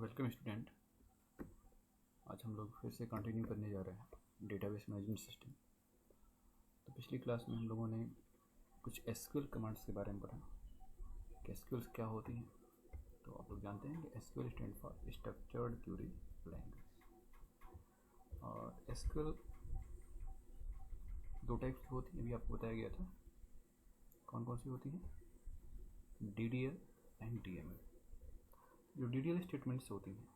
Welcome student. आज हम लोग फिर से कंटिन्यू करने जा रहे हैं डेटाबेस मैनेजमेंट सिस्टम। तो पिछली क्लास में हम लोगों ने कुछ एसक्यूएल कमांड्स के बारे में पढ़ा कि एसक्यूएल्स क्या होती हैं। तो आप लोग जानते हैं कि SQL stand for structured query language. और एसक्यूएल दो टाइप्स की होती है, अभी आपको बताया गया था। कौन कौन सी होती हैं? DDL and DML। जो DDL स्टेटमेंट्स होती हैं,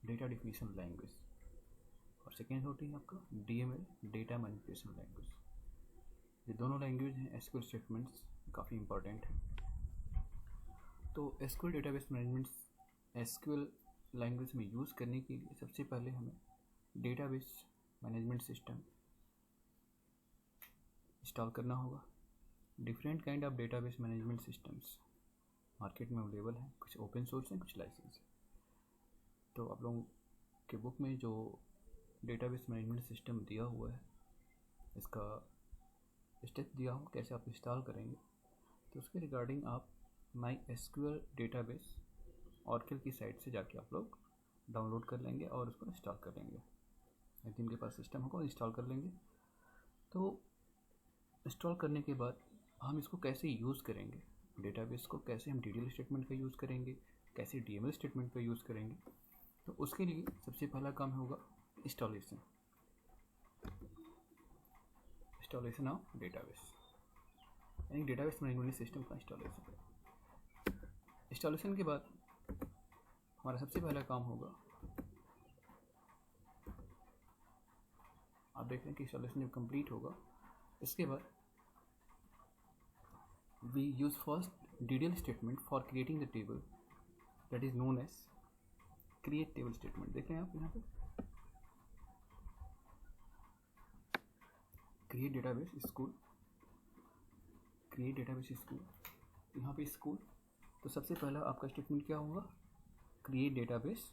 डेटा डिफिनीशन लैंग्वेज, और सेकेंड होती है आपका DML, डेटा मैनिपुलेशन लैंग्वेज। ये दोनों लैंग्वेज हैं एसक्यूएल स्टेटमेंट्स, काफ़ी इंपॉर्टेंट है। तो SQL database management SQL language में यूज़ करने के लिए सबसे पहले हमें डेटाबेस मैनेजमेंट सिस्टम इंस्टॉल करना होगा। Different kind of database management systems market में अवेलेबल हैं, कुछ ओपन सोर्स हैं, कुछ लाइसेंस हैं। तो आप लोगों के बुक में जो डेटाबेस मैनेजमेंट सिस्टम दिया हुआ है, इसका स्टेप दिया हो कैसे आप इंस्टॉल करेंगे, तो उसके रिगार्डिंग आप माई एसक्यूएल डेटाबेस ऑरेकल की साइट से जाके आप लोग डाउनलोड कर लेंगे और उसको इंस्टॉल कर लेंगे। यदि इनके पास सिस्टम होगा इंस्टॉल कर लेंगे। तो इंस्टॉल करने के बाद हम इसको कैसे यूज़ करेंगे, डेटाबेस को कैसे हम DDL स्टेटमेंट का यूज़ करेंगे, कैसे DML स्टेटमेंट का यूज़ करेंगे, तो उसके लिए सबसे पहला काम होगा इंस्टॉलेशन ऑफ डेटाबेस, यानी डेटाबेस मैनेजमेंट सिस्टम का इंस्टॉलेशन के बाद हमारा सबसे पहला काम होगा, आप देख रहे हैं कि इंस्टॉलेशन जब कंप्लीट होगा, इसके बाद we use first DDL statement for creating the table that is known as create table statement। देख रहे हैं आप यहाँ पे create database school, यहाँ पे स्कूल। तो सबसे पहला आपका स्टेटमेंट क्या होगा? क्रिएट डेटाबेस,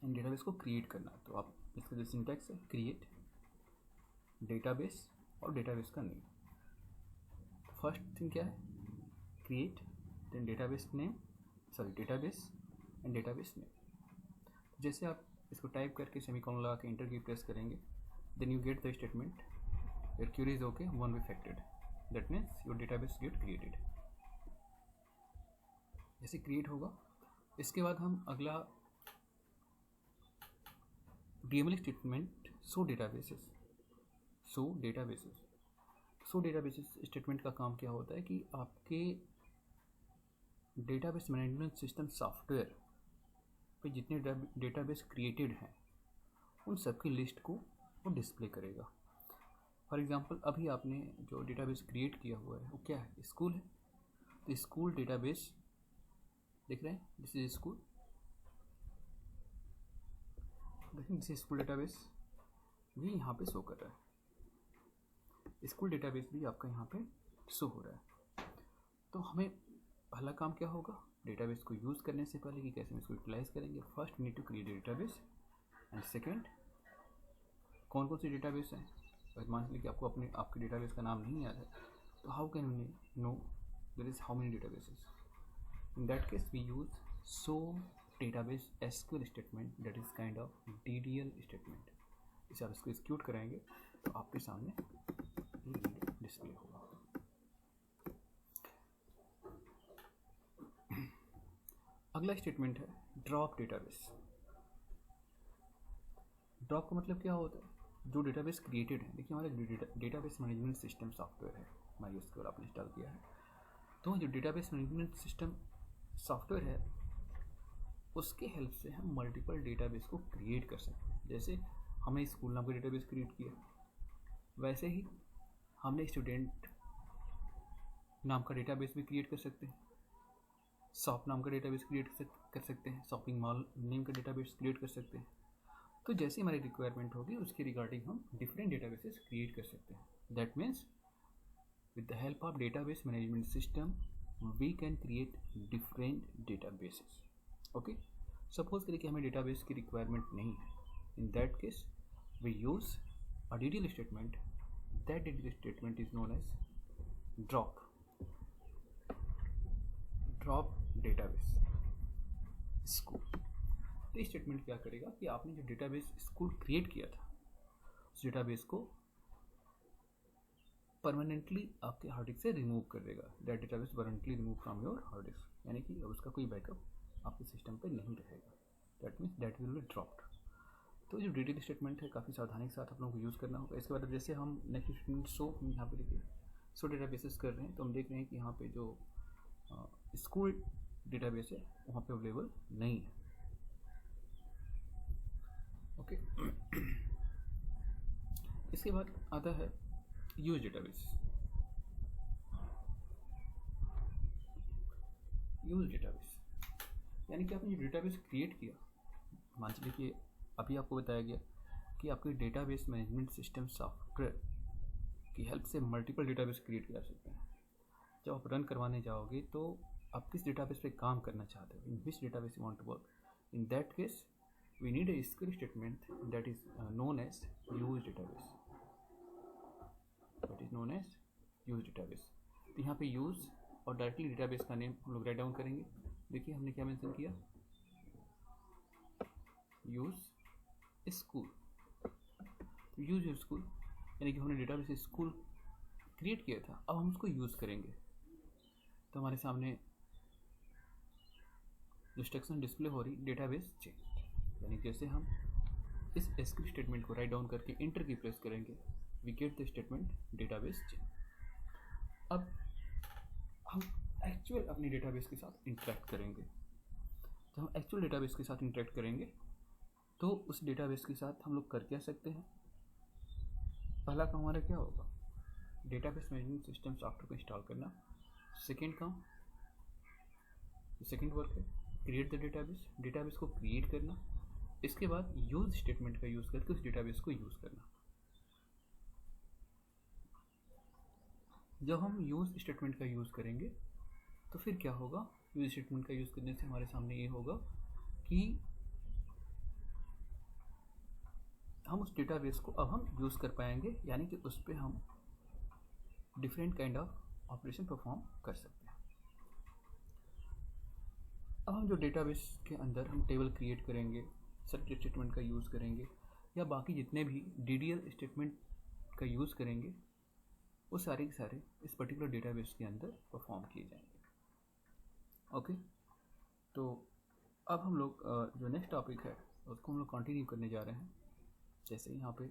एंड डेटाबेस को क्रिएट करना। तो आप इसका जो सिंटैक्स है, क्रिएट डेटाबेस और डेटाबेस का नेम। फर्स्ट थिंग क्या है? Create, then database name, database and database name. जैसे आप इसको टाइप करके सेमीकोलन लगा के इंटर की प्रेस करेंगे, then you get the statement your query is okay, one be affected, that means your database get created. जैसे create होगा, इसके बाद हम अगला DML statement show databases statement का काम क्या होता है कि आपके डेटाबेस मैनेजमेंट सिस्टम सॉफ्टवेयर पे जितने डेटाबेस क्रिएटेड हैं उन सबकी लिस्ट को वो डिस्प्ले करेगा। फॉर एग्जांपल अभी आपने जो डेटाबेस क्रिएट किया हुआ है वो क्या है? स्कूल है। तो स्कूल डेटाबेस देख रहे हैं, दिस इज स्कूल, देखिए दिस इज स्कूल डेटाबेस भी यहाँ पे शो कर रहा है। स्कूल डेटाबेस भी आपका यहाँ पे शो हो रहा है। तो हमें पहला काम क्या होगा डेटाबेस को यूज़ करने से पहले कि कैसे हम इसको यूटिलाइज करेंगे? First need to create database, and second कौन कौन सी डेटाबेस हैं। मान लीजिए कि आपको आपके डेटाबेस का नाम नहीं याद है, तो how can we know there is how many databases? In that case we use show database SQL statement, that is kind of DDL statement. इसे आप इसको एक्सिक्यूट कराएंगे तो आपके सामने डिस्प्ले होगा। अगला स्टेटमेंट है ड्रॉप डेटाबेस। ड्रॉप का मतलब क्या होता है? जो डेटाबेस क्रिएटेड है, देखिए हमारा डेटाबेस मैनेजमेंट सिस्टम सॉफ्टवेयर है, MySQL आपने इंस्टॉल किया है। तो जो डेटाबेस मैनेजमेंट सिस्टम सॉफ्टवेयर है उसके हेल्प से हम मल्टीपल डेटाबेस को क्रिएट कर सकते हैं। जैसे हमने स्कूल नाम का डेटाबेस क्रिएट किया, वैसे ही हमने स्टूडेंट नाम का डेटाबेस भी क्रिएट कर सकते हैं, शॉप नाम का डेटाबेस क्रिएट कर सकते हैं, शॉपिंग मॉल नेम का डेटाबेस क्रिएट कर सकते हैं। तो जैसे हमारी रिक्वायरमेंट होगी उसके रिगार्डिंग हम डिफरेंट डेटाबेसेस क्रिएट कर सकते हैं। That means with the help of database management system we can create different databases. Okay, suppose करिए कि हमें डेटाबेस की रिक्वायरमेंट नहीं है, in that case we use a DDL statement, that DDL statement is known as drop database. School. तो इस statement क्या करेगा कि आपने जो डेटाबेस स्कूल क्रिएट किया था उस डेटाबेस को परमानेंटली आपके हार्ड डिस्क से रिमूव कर देगा। That database permanently remove from your hard disk, यानी कि अब उसका कोई बैकअप आपके सिस्टम पे नहीं रहेगा। That means that will be dropped. तो जो डिटेल स्टेटमेंट है काफ़ी सावधानी के साथ आप लोगों को यूज़ करना होगा। इसके बाद जैसे हम नेक्स्ट स्टेटमेंट शो, हम यहाँ पे देखिए शो डेटाबेसेस कर रहे हैं, तो हम देख रहे हैं कि यहाँ पे जो स्कूल डेटाबेस है वहाँ पे अवेलेबल नहीं है। ओके इसके बाद आता है यूज डेटाबेस। यूज डेटाबेस यानी कि आपने जो डेटाबेस क्रिएट किया, मान लीजिए कि अभी आपको बताया गया कि आपके डेटाबेस मैनेजमेंट सिस्टम सॉफ्टवेयर की हेल्प से मल्टीपल डेटाबेस क्रिएट कर सकते हैं। जब आप रन करवाने जाओगे तो आप किस डेटाबेस पे काम करना चाहते हो, in which database you want to work. In that case we need a SQL statement that is known as use database, that is known as use database। तो यहाँ पे यूज़ और डायरेक्टली डेटाबेस का नेम हम लोग write down करेंगे। देखिए हमने क्या मेंशन किया, यूज़ स्कूल। यूज़ स्कूल यानी कि हमने डेटाबेस स्कूल क्रिएट किया था, अब हम उसको यूज़ करेंगे। तो हमारे सामने इंस्ट्रक्शन डिस्प्ले हो रही डेटाबेस चेंज, यानी जैसे हम इस SQL स्टेटमेंट को राइट डाउन करके इंटर की प्रेस करेंगे, we get the statement database change. अब हम एक्चुअल अपने डेटाबेस के साथ इंटरेक्ट करेंगे। जब हम एक्चुअल डेटाबेस के साथ इंटरेक्ट करेंगे तो उस डेटाबेस के साथ हम लोग कर क्या सकते हैं। पहला काम हमारा क्या होगा, डेटाबेस मैनेजमेंट सिस्टम सॉफ्टवेयर को इंस्टॉल करना। सेकेंड काम, सेकेंड वर्क है क्रिएट द डेटाबेस, डेटाबेस को क्रिएट करना। इसके बाद यूज स्टेटमेंट का यूज़ करके उस डेटाबेस को यूज़ करना। जब हम यूज स्टेटमेंट का यूज़ करेंगे तो फिर क्या होगा, यूज स्टेटमेंट का यूज़ करने से हमारे सामने ये होगा कि हम उस डेटाबेस को अब हम यूज़ कर पाएंगे, यानी कि उस पर हम different kind of operation perform कर सकते हैं। अब हम जो डेटाबेस के अंदर हम टेबल क्रिएट करेंगे, सेलेक्ट स्टेटमेंट का यूज़ करेंगे या बाकी जितने भी DDL स्टेटमेंट का यूज़ करेंगे, वो सारे के सारे इस पर्टिकुलर डेटाबेस के अंदर परफॉर्म किए जाएंगे। ओके तो अब हम लोग जो नेक्स्ट टॉपिक है उसको हम लोग कंटिन्यू करने जा रहे हैं। जैसे यहाँ पे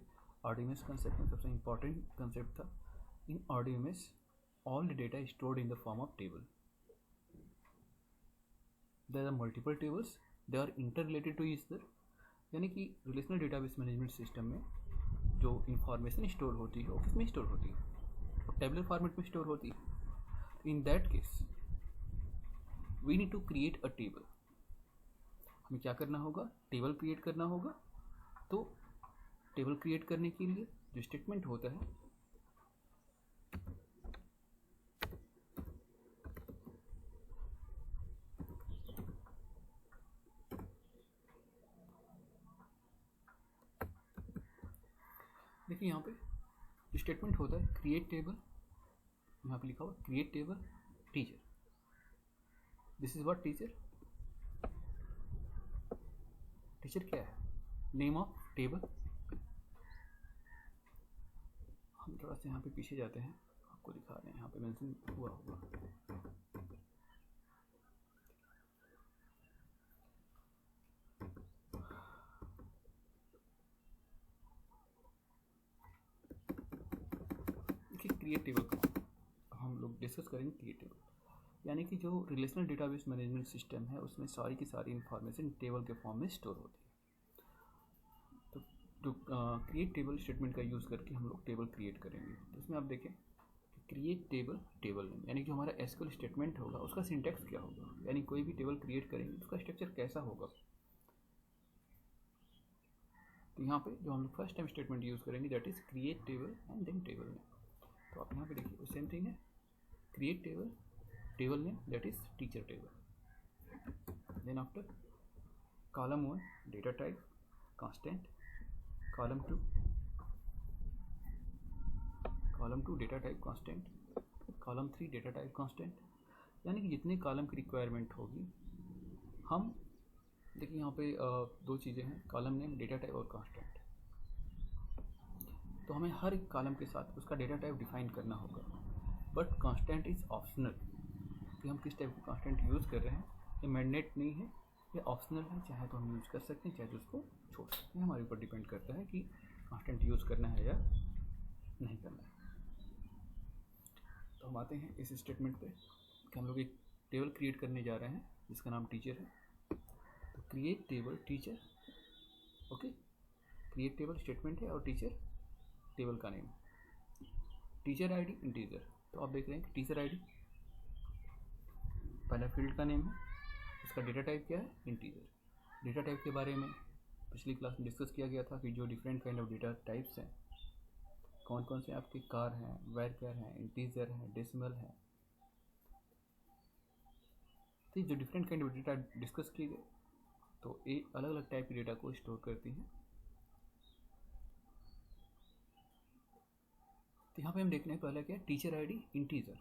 RDMS कंसेप्ट में सबसे इम्पॉर्टेंट कंसेप्ट था, in RDMS all the data stored in the form of table. There are multiple tables, they are interrelated to each other, यानी कि रिलेशनल डेटाबेस मैनेजमेंट सिस्टम में जो इंफॉर्मेशन स्टोर होती है वो किसमें स्टोर होती है, टेबुलर फॉर्मेट में स्टोर होती है। In that case we need to create a table. हमें क्या करना होगा, टेबल क्रिएट करना होगा। तो टेबल क्रिएट करने के लिए जो स्टेटमेंट होता है, देखिए यहाँ पे जो स्टेटमेंट होता है क्रिएट टेबल, यहाँ पे लिखा हुआ create table teacher. This is what teacher, teacher क्या है, नेम ऑफ टेबल। हम थोड़ा सा यहाँ पे पीछे जाते हैं, आपको दिखा रहे हैं यहाँ पे मेंशन हुआ होगा। देखिए क्रिएट टेबल का हम लोग डिस्कस करेंगे। क्रिएट टेबल यानी कि जो रिलेशनल डेटाबेस मैनेजमेंट सिस्टम है उसमें सारी की सारी इंफॉर्मेशन टेबल के फॉर्म में स्टोर होती है। तो क्रिएट टेबल स्टेटमेंट का यूज़ करके हम लोग टेबल क्रिएट करेंगे। तो इसमें आप देखें क्रिएट टेबल, टेबल नेम, यानी कि हमारा SQL स्टेटमेंट होगा उसका सिंटैक्स क्या होगा, यानी कोई भी टेबल क्रिएट करेंगे उसका स्ट्रक्चर कैसा होगा। तो यहाँ पे जो हम लोग फर्स्ट टाइम स्टेटमेंट यूज़ करेंगे that is create table and then table name. तो आप यहाँ पे देखिए सेम थिंग है, create table, table name that is teacher table. Then after column 1 data type constant, column 2 data type constant, column 3 data type constant. यानी कि जितने column की रिक्वायरमेंट होगी हम देखिए यहाँ पे दो चीज़ें हैं, कॉलम नेम, डेटा टाइप और कांस्टेंट। तो हमें हर एक कॉलम के साथ उसका डेटा टाइप डिफाइन करना होगा, बट कांस्टेंट इज़ ऑप्शनल कि हम किस टाइप का कांस्टेंट यूज़ कर रहे हैं। ये मैंडेट नहीं है, ये ऑप्शनल है, चाहे तो हम यूज़ कर सकते हैं चाहे तो उसको छोड़ सकते हैं। हमारे ऊपर डिपेंड करता है कि कांस्टेंट यूज़ करना है या नहीं करना है। तो हम आते हैं इस स्टेटमेंट पे कि हम लोग एक टेबल क्रिएट करने जा रहे हैं जिसका नाम टीचर है। तो create table teacher, okay, create table statement है और टीचर टेबल का नेम। टीचर आईडी इंटीजर, तो आप देख रहे हैं कि टीचर आईडी पहला फील्ड का नेम है, उसका डेटा टाइप क्या है, इंटीजर। डेटा टाइप के बारे में पिछली क्लास में डिस्कस किया गया था कि जो different kind of data types हैं, कौन कौन से आपके कार हैं, वैरकर हैं, इंटीजर हैं, डेसिमल हैं। तो जो different kind of data discuss किए गए, तो एक अलग अलग टाइप के डेटा को स्टोर करती हैं। तो यहाँ पे हम देखने पहला क्या, टीचर आईडी इंटीजर,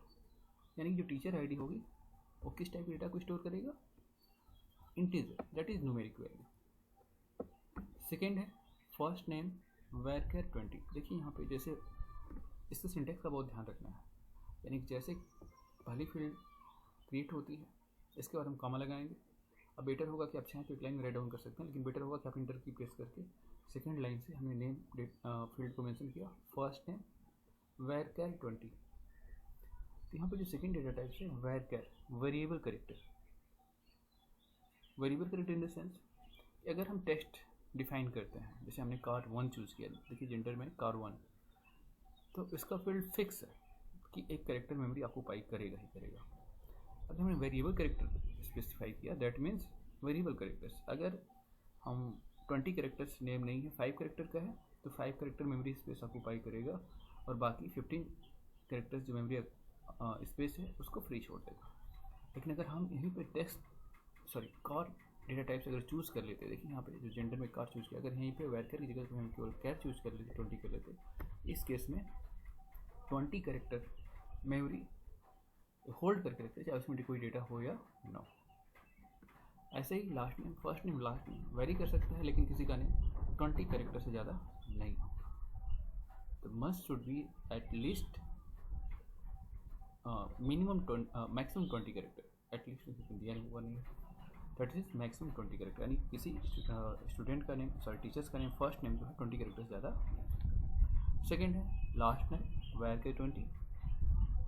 यानी कि जो टीचर आईडी होगी वो किस टाइप के डेटा को स्टोर करेगा, integer, that is numeric value. Second है फर्स्ट नेम वैरकर 20। देखिए यहाँ पे जैसे इसका सिंटेक्स का बहुत ध्यान रखना है, यानी कि जैसे पहली फील्ड क्रिएट होती है इसके बाद हम कॉमा लगाएंगे। अब बेटर होगा कि आप चाहें तो एक लाइन में राइट डाउन कर सकते हैं, लेकिन बेटर होगा कि आप इंटर की प्रेस करके सेकेंड लाइन से हमने नेम फील्ड को मेंशन किया, फर्स्ट नेम वैरकर 20। तो यहाँ पे जो सेकेंड डेटा टाइप है varchar, variable character. Variable character in the sense अगर हम टेक्स्ट डिफाइन करते हैं, जैसे हमने कार 1 चूज़ किया, देखिए जेंडर में कार 1, तो इसका फील्ड फिक्स है कि एक कैरेक्टर मेमोरी ऑक्यूपाई करेगा ही करेगा। अगर हमने वेरिएबल कैरेक्टर स्पेसिफाई किया, दैट मीन्स वेरिएबल कैरेक्टर्स, अगर हम 20 कैरेक्टर्स नेम नहीं है, 5 कैरेक्टर का है, तो 5 कैरेक्टर मेमोरी स्पेस ऑक्यूपाई करेगा और बाकी 15 कैरेक्टर्स जो मेमोरी स्पेस है उसको फ्री छोड़ देगा। लेकिन अगर हम यहीं पे कार डेटा टाइप से अगर चूज़ कर लेते, देखिए यहाँ पे जो जेंडर में कार चूज़ किया, अगर यहीं पे वैरकर की जगह पे हम केवल कैर चूज़ कर लेते, 20 कर लेते, इस केस में 20 कैरेक्टर मेमोरी होल्ड करके रखते, चाहे उसमें कोई डेटा हो या ना हो। ऐसे ही last name, first name, last name vary कर सकता है, लेकिन किसी का नेम 20 कैरेक्टर से ज़्यादा नहीं होगा। तो must should be at least minimum maximum 20 character, at least दिया नहीं हुआ नहीं, दैट इज मैक्सिमम 20 कैरेक्टर, यानी किसी स्टूडेंट का नेम, टीचर्स का नेम फर्स्ट नेम जो है 20 कैरेक्टर से ज़्यादा। सेकेंड है लास्ट नेम वैरकर 20,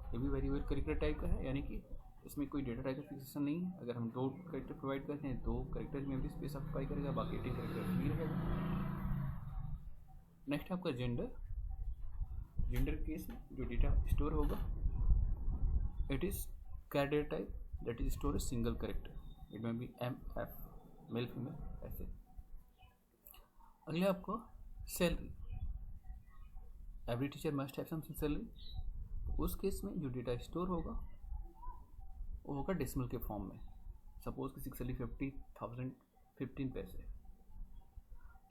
ये भी वेरिएबल कैरेक्टर टाइप का है, यानी कि इसमें कोई डेटा टाइप का फिक्सेशन नहीं है। अगर हम 2 कैरेक्टर प्रोवाइड करते हैं, 2 कैरेक्टर मेमोरी स्पेस ऑक्यूपाई करेगा, बाकी 18 कैरेक्टर फ्री रहेगा। नेक्स्ट आपका जेंडर। जेंडर केस में जो डेटा स्टोर होगा it is char data type, that is store a single character, it में be M F, male female ऐसे। अगले आपको salary, every teacher must have some salary. उस केस में जो डेटा स्टोर होगा वो होगा डेसिमल के फॉर्म में। सपोज कि 6 सैलरी 50,015 पैसे,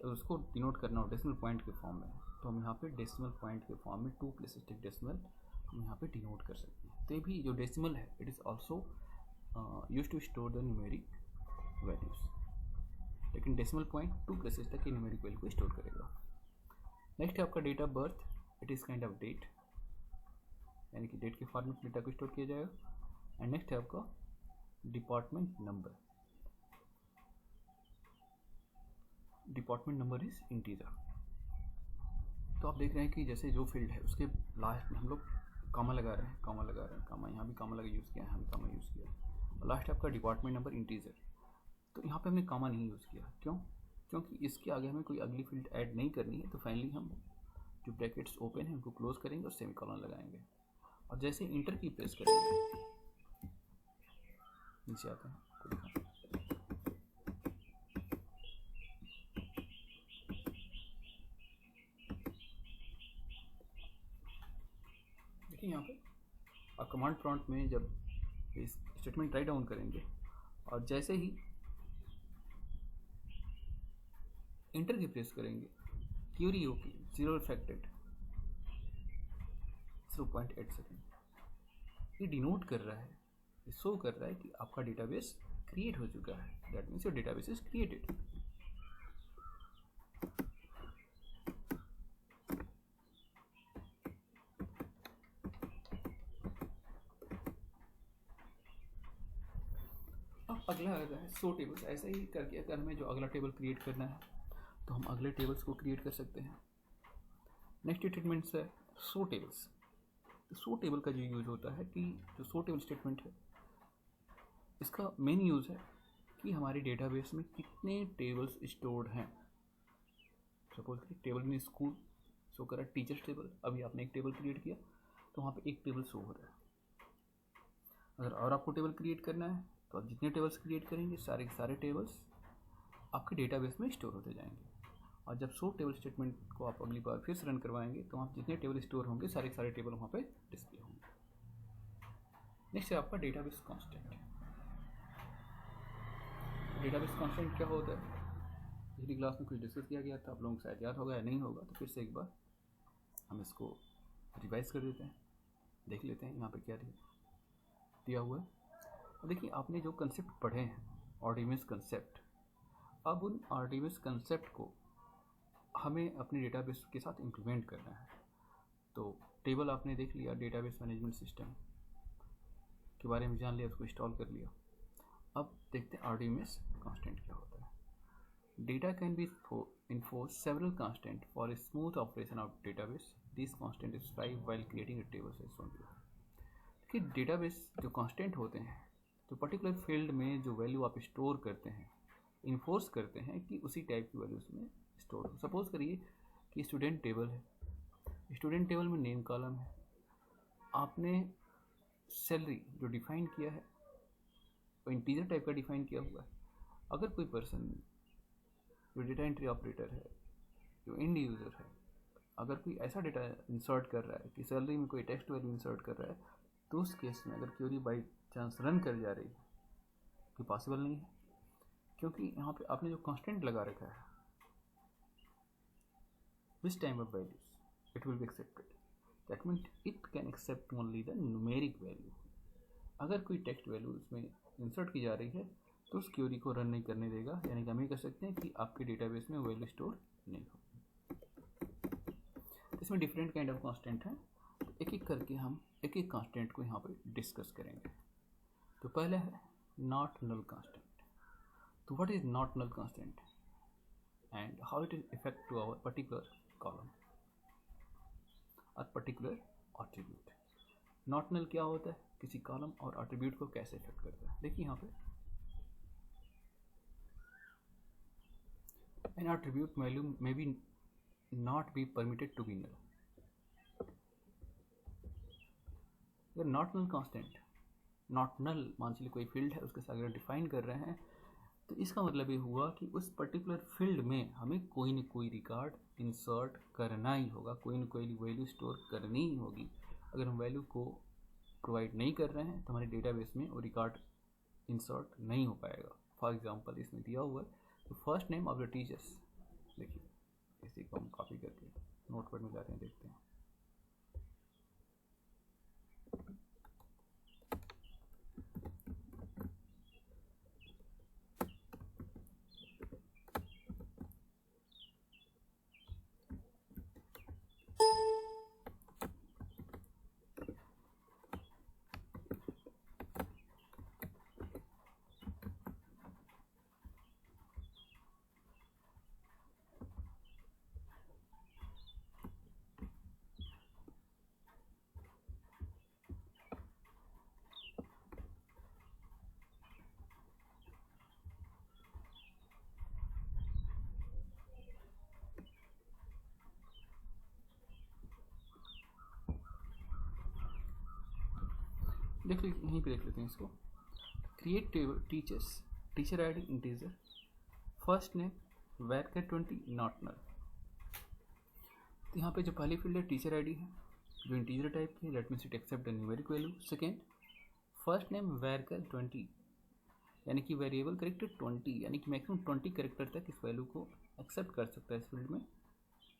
तो उसको डिनोट करना हो डेसिमल पॉइंट के फॉर्म में, तो हम यहाँ पे डेसिमल पॉइंट के फॉर्म में 2 प्लेसेस टिक डेसिमल हम यहाँ पे डिनोट कर सकते हैं। तो ये भी जो डेसिमल है it is also use to store the numeric values, लेकिन डेसिमल पॉइंट 2 प्लेसेस तक ये न्यूमेरिक वैल्यू को स्टोर करेगा। नेक्स्ट है आपका date of birth, it is kind of date, यानी कि डेट के फॉर्मेट में डेटा को स्टोर किया जाएगा। एंड नेक्स्ट है आपका department number, department number is integer. तो आप देख रहे हैं कि जैसे जो फील्ड है उसके लास्ट में हम लोग कामा लगा रहे हैं, कामा यहाँ भी कामा लगा यूज़ किया है, हम कामा यूज़ किया है, और लास्ट आपका डिपार्टमेंट नंबर इंटीजर। तो यहाँ पे हमने कामा नहीं यूज़ किया, क्यों? क्योंकि इसके आगे हमें कोई अगली फील्ड ऐड नहीं करनी है। तो फाइनली हम जो ब्रैकेट्स ओपन है उनको क्लोज करेंगे और सेमीकोलन लगाएंगे, और जैसे इंटर की प्रेस करेंगे नीचे आते हैं तो दिखाते हैं। देखिए यहाँ पे आप कमांड प्रॉम्प्ट में जब इस स्टेटमेंट राइट डाउन करेंगे और जैसे ही इंटर की प्रेस करेंगे, क्यूरी ओके 0 रिफ्लेक्टेड 0.8 सेकेंड, ये डिनोट कर रहा है, ये शो कर रहा है कि आपका डेटाबेस क्रिएट हो चुका है, that means your database is created. अब अगला आता है सो टेबल्स। ऐसा ही करके अगर हमें जो अगला टेबल क्रिएट करना है तो हम अगले टेबल्स को क्रिएट कर सकते हैं। नेक्स्ट स्टेटमेंट्स है सो टेबल्स। सो टेबल का जो यूज होता है कि जो सो टेबल स्टेटमेंट है इसका मेन यूज़ है कि हमारे डेटाबेस में कितने टेबल्स स्टोर्ड हैं। सपोज कि टेबल में स्कूल शो करा, टीचर्स टेबल, अभी आपने एक टेबल क्रिएट किया तो वहाँ पे एक टेबल शो हो रहा है। अगर और आपको टेबल क्रिएट करना है तो आप जितने टेबल्स क्रिएट करेंगे सारे के सारे टेबल्स आपके डेटाबेस में स्टोर होते जाएंगे। और जब सो टेबल स्टेटमेंट को आप अगली बार फिर से रन करवाएंगे तो आप जितने टेबल स्टोर होंगे सारे के सारे टेबल वहाँ पे डिस्प्ले होंगे। नेक्स्ट है आपका डेटाबेस कांस्टेंट। डेटाबेस कांस्टेंट क्या होता है? पिछली क्लास में कुछ डिस्कस किया गया था, आप लोगों को शायद याद होगा या नहीं होगा, तो फिर से एक बार हम इसको रिवाइज कर देते हैं, देख लेते हैं यहाँ पे क्या दिया हुआ है। देखिए आपने जो कंसेप्ट पढ़े हैं आरडीएमएस कंसेप्ट, अब उन आरडीएमएस कंसेप्ट को हमें अपने डेटाबेस के साथ इम्प्लीमेंट करना है। तो टेबल आपने देख लिया, डेटाबेस मैनेजमेंट सिस्टम के बारे में जान लिया, उसको इंस्टॉल कर लिया। अब देखते हैं आरडीएमएस कांस्टेंट क्या होता है। Data can be enforce several constant for a smooth operation of database. These constant is strive while creating a table as shown below. कि डेटाबेस जो कांस्टेंट होते हैं, तो पर्टिकुलर फील्ड में जो वैल्यू आप स्टोर करते हैं, इन्फोर्स करते हैं कि उसी टाइप की वैल्यू उसमें स्टोर हो। सपोज करिए कि स्टूडेंट टेबल है, स्टूडेंट टेबल में नेम कॉलम है, आपने सैलरी जो डिफाइन किया है वो इंटीजर टाइप का डिफाइन किया हुआ है। अगर कोई पर्सन जो डेटा एंट्री ऑपरेटर है, जो एंड यूज़र है, अगर कोई ऐसा डेटा इंसर्ट कर रहा है कि सैलरी में कोई टेक्स्ट वैल्यू इंसर्ट कर रहा है, तो उस केस में अगर क्वेरी बाई चांस रन कर जा रही है तो पॉसिबल नहीं है, क्योंकि यहाँ पे आपने जो कांस्टेंट लगा रखा है which time of values it will be accepted, that mean it can accept only the numeric value. अगर कोई टेक्स्ट वैल्यू इसमें इंसर्ट की जा रही है तो उस क्वेरी को रन नहीं करने देगा, यानी कि हम ये कह सकते हैं कि आपके डेटाबेस में वैल्यू स्टोर नहीं हो। इसमें डिफरेंट काइंड ऑफ कांस्टेंट है, तो एक एक करके हम एक एक कांस्टेंट को यहाँ पे डिस्कस करेंगे। तो पहले है नॉट नल कांस्टेंट। तो what is not null constant and how it is effect to our particular column और पर्टिकुलर एट्रीब्यूट। नॉट नल क्या होता है, किसी कॉलम और एट्रीब्यूट को कैसे इफेक्ट करता है। देखिए यहाँ पे an attribute value may be not be permitted to be null. अगर not null constant, not null मान चलिए कोई फील्ड है उसके साथ अगर डिफाइन कर रहे हैं तो इसका मतलब ये हुआ कि उस पर्टिकुलर फील्ड में हमें कोई न कोई रिकॉर्ड इंसर्ट करना ही होगा, कोई न कोई वैल्यू स्टोर करनी ही होगी। अगर हम वैल्यू को प्रोवाइड नहीं कर रहे हैं तो हमारे डेटाबेस में वो रिकॉर्ड इंसर्ट नहीं हो पाएगा। फॉर एग्जांपल इसमें दिया हुआ है तो first name of the teachers, देखिए इसी को हम कॉपी करके नोटपैड में लाते हैं, देखते हैं। देख लीजिए यहीं पे देख लेते हैं इसको। Create table teachers, teacher ID integer, first name varchar 20 not null. तो यहाँ पे जो पहली फील्ड है टीचर आईडी है जो इंटीजर टाइप की है, that means it accept the numeric value. Second first name varchar 20 यानी कि वेरिएबल करेक्टर 20 यानी कि मैक्सिमम 20 करेक्टर तक इस वैल्यू को एक्सेप्ट कर सकता है इस फील्ड में,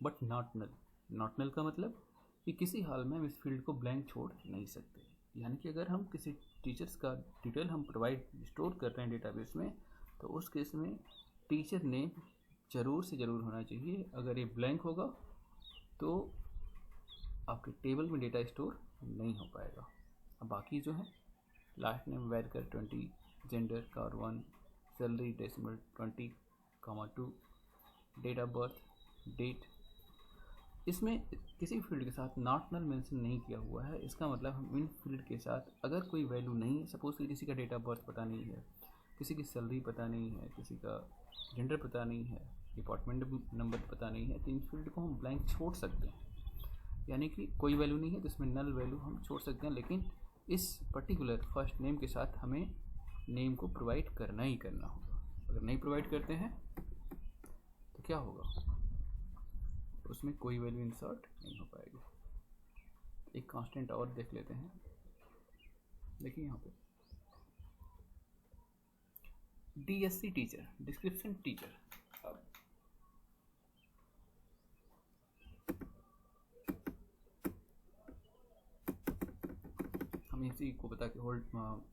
but not null. Not null का मतलब कि किसी हाल में हम इस फील्ड को ब्लैंक छोड़ नहीं सकते, यानी कि अगर हम किसी टीचर्स का डिटेल हम प्रोवाइड स्टोर कर रहे हैं डेटाबेस में, तो उस केस में टीचर नेम ज़रूर से ज़रूर होना चाहिए। अगर ये ब्लैंक होगा तो आपके टेबल में डेटा स्टोर नहीं हो पाएगा। अब बाकी जो है last name varchar 20, gender char 1, salary decimal 20,2, date of birth, date, इसमें किसी फील्ड के साथ नॉट नल मेंशन नहीं किया हुआ है। इसका मतलब हम इन फील्ड के साथ अगर कोई वैल्यू नहीं है, सपोज कि किसी का डेट ऑफ बर्थ पता नहीं है, किसी की सैलरी पता नहीं है, किसी का जेंडर पता नहीं है, डिपार्टमेंट नंबर पता नहीं है, तो इन फील्ड को हम ब्लैंक छोड़ सकते हैं। यानी कि कोई वैल्यू नहीं है तो इसमें नल वैल्यू हम छोड़ सकते हैं, लेकिन इस पर्टिकुलर फर्स्ट नेम के साथ हमें नेम को प्रोवाइड करना ही करना होगा। अगर नहीं प्रोवाइड करते हैं तो क्या होगा, उसमें कोई वैल्यू इंसर्ट नहीं हो पाएगी। एक कांस्टेंट और देख लेते हैं। देखिए यहाँ पे DSC टीचर, डिस्क्रिप्शन टीचर। अब हम इसी को बता के होल्ड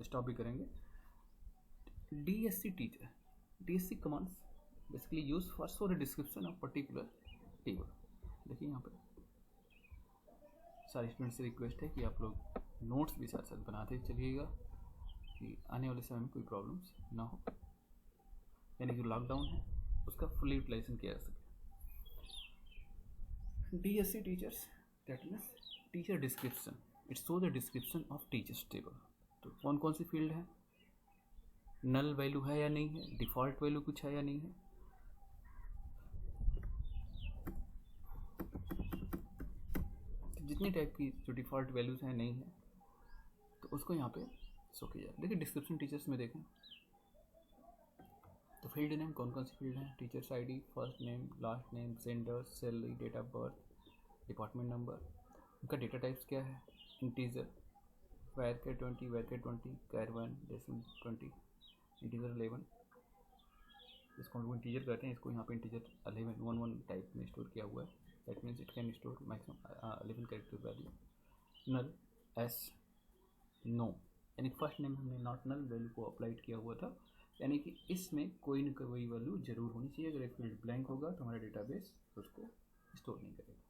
स्टॉप भी करेंगे। DSC teacher, DSC commands basically use for show the description of particular table. देखिए यहाँ पे सारे स्टूडेंट्स से रिक्वेस्ट है कि आप लोग नोट्स भी साथ साथ बनाते चलिएगा कि आने वाले समय में कोई प्रॉब्लम्स ना हो, यानी कि लॉकडाउन है उसका फुल यूटिलाइजेशन किया जा सके। DSC teachers that means teacher description, it show the description of teachers table. तो कौन कौन सी फील्ड है, नल वैल्यू है या नहीं है, डिफ़ॉल्ट वैल्यू कुछ है या नहीं है, जितनी टाइप की जो डिफ़ॉल्ट वैल्यूज़ हैं नहीं है तो उसको यहाँ पे शो किया जाए। देखिए डिस्क्रिप्शन टीचर्स में देखें तो फील्ड नेम कौन कौन सी फील्ड हैं, teachers ID, first name, last name, gender, salary, date of birth, department number, उनका डेटा टाइप्स क्या है, इंटीजर, वर्कर 20, वर्कर 20, कैर 1, डेसिमल 20, इंटीजर 11, इसको हम लोग इंटीजर कहते हैं, इसको यहाँ पे इंटीजर 11 टाइप में स्टोर किया हुआ है। That means it can store maximum 11 character value. Null, yes, no, यानी फर्स्ट नेम हमने नॉट नल वैल्यू को अप्लाइड किया हुआ था, यानी कि इसमें कोई न कोई वैल्यू जरूर होनी चाहिए। अगर एक फील्ड ब्लैंक होगा तो हमारा डेटाबेस उसको स्टोर नहीं करेगा।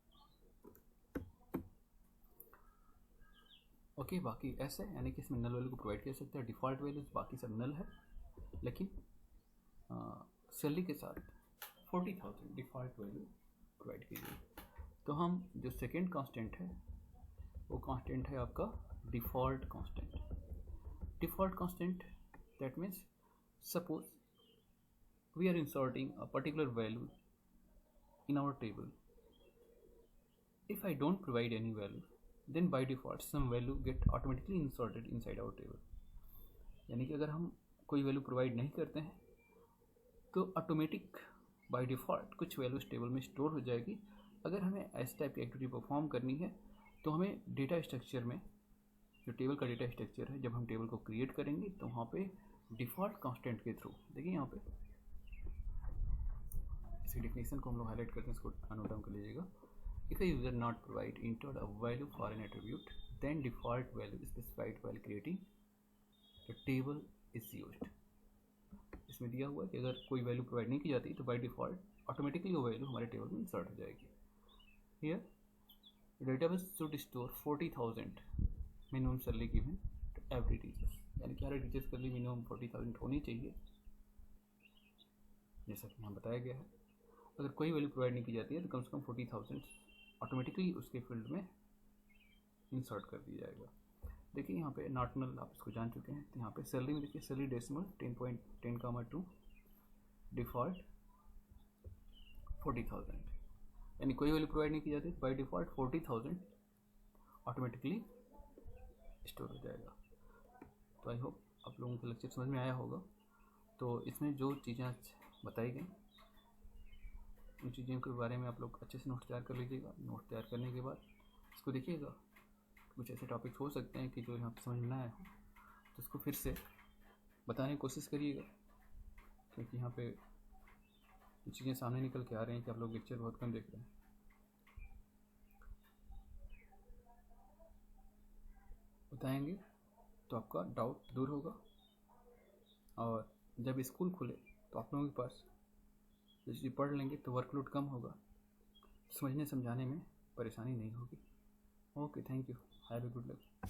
ओके, बाकी ऐसे यानी कि इसमें नल वैल्यू को प्रोवाइड कर सकते हैं। डिफ़ॉल्ट वैल्यूज बाकी सब नल है, लेकिन सैलरी के साथ 40,000 डिफ़ॉल्ट वैल्यू प्रोवाइड कीजिए। तो हम जो सेकेंड कांस्टेंट है वो कांस्टेंट है आपका default constant. Default constant that means suppose we are inserting a particular value in our table. If I don't provide any value, then by default some value get automatically inserted inside our table. यानी कि अगर हम कोई value provide नहीं करते हैं तो automatic by default कुछ वैल्यूज टेबल में स्टोर हो जाएगी। अगर हमें ऐसे टाइप की एक्टिविटी परफॉर्म करनी है तो हमें डेटा स्ट्रक्चर में, जो टेबल का डेटा स्ट्रक्चर है, जब हम टेबल को क्रिएट करेंगे तो वहाँ पे डिफ़ॉल्ट कांस्टेंट के थ्रू, देखिए यहाँ पे इसी डेफिनेशन को हम लोग हाईलाइट करते हैं, इसको नोट डाउन कर लीजिएगा। If a user not provide entered a value for an attribute then default value specified while creating the table is used. इसमें दिया हुआ है कि अगर कोई वैल्यू प्रोवाइड नहीं की जाती तो बाय डिफ़ॉल्ट ऑटोमेटिकली वो वैल्यू हमारे टेबल में इंसर्ट हो जाएगी। Here database should store 40,000 minimum salary given to every teacher, यानी कि हर टीचर्स के लिए मिनिमम 40,000 होनी चाहिए, जैसा कि यहाँ बताया गया है। अगर कोई वैल्यू प्रोवाइड नहीं की जाती है तो कम से कम 40,000 ऑटोमेटिकली उसके फील्ड में इंसर्ट कर दिया जाएगा। देखिए यहाँ पे नॉट नल आप इसको जान चुके हैं। तो यहाँ पे सैलरी में देखिए सैलरी डेसिमल 10.10,2, डिफ़ॉल्ट 40,000, यानी कोई वैल्यू प्रोवाइड नहीं की जाती, बाय डिफ़ॉल्ट 40,000 ऑटोमेटिकली स्टोर हो जाएगा। तो आई होप आप लोगों को लेक्चर समझ में आया होगा। तो इसमें जो चीज़ें बताई गई उन चीज़ों के बारे में आप लोग अच्छे से नोट तैयार कर लीजिएगा। नोट तैयार करने के बाद इसको देखिएगा, कुछ ऐसे टॉपिक्स हो सकते हैं कि जो यहाँ पर समझ में ना आए हो तो उसको फिर से बताने की कोशिश करिएगा, क्योंकि यहाँ पे चीज़ें सामने निकल के आ रही हैं कि आप लोग लेक्चर बहुत कम देख रहे हैं। बताएंगे तो आपका डाउट दूर होगा, और जब स्कूल खुले तो आप लोगों के पास जैसे पढ़ लेंगे तो वर्कलोड कम होगा, समझने समझाने में परेशानी नहीं होगी। Okay, thank you, have a good luck.